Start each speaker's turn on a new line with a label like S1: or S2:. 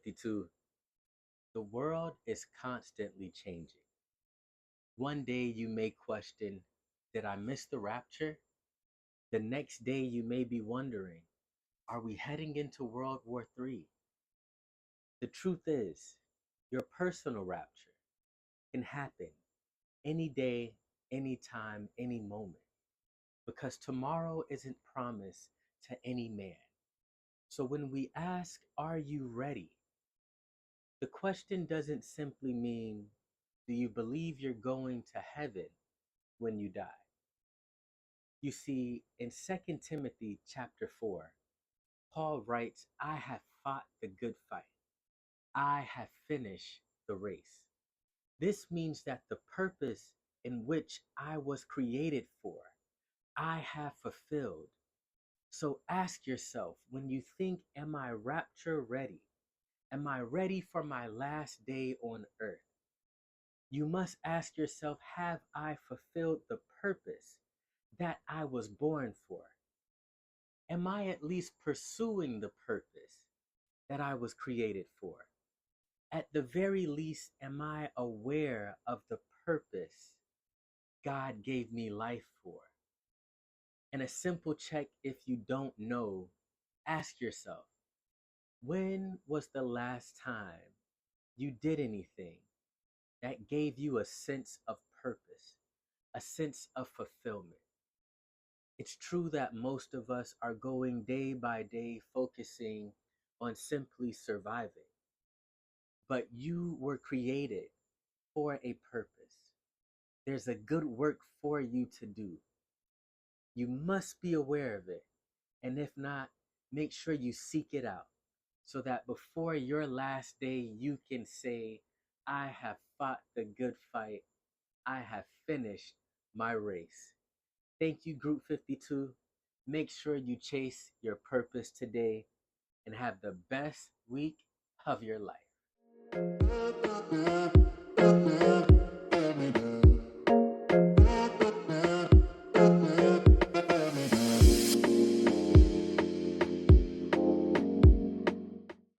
S1: 52. The world is constantly changing. One day you may question, did I miss the rapture? The next day you may be wondering, are we heading into World War III? The truth is, your personal rapture can happen any day, any time, any moment, because tomorrow isn't promised to any man. So when we ask, are you ready? The question doesn't simply mean, do you believe you're going to heaven when you die? You see, in 2 Timothy chapter 4, Paul writes, I have fought the good fight. I have finished the race. This means that the purpose in which I was created for, I have fulfilled. So ask yourself, when you think, am I rapture ready? Am I ready for my last day on earth? You must ask yourself, have I fulfilled the purpose that I was born for? Am I at least pursuing the purpose that I was created for? At the very least, am I aware of the purpose God gave me life for? And a simple check, if you don't know, ask yourself, when was the last time you did anything that gave you a sense of purpose, a sense of fulfillment? It's true that most of us are going day by day focusing on simply surviving, but you were created for a purpose. There's a good work for you to do. You must be aware of it. And if not, make sure you seek it out so that before your last day, you can say, I have fought the good fight. I have finished my race. Thank you, Group 52. Make sure you chase your purpose today and have the best week of your life.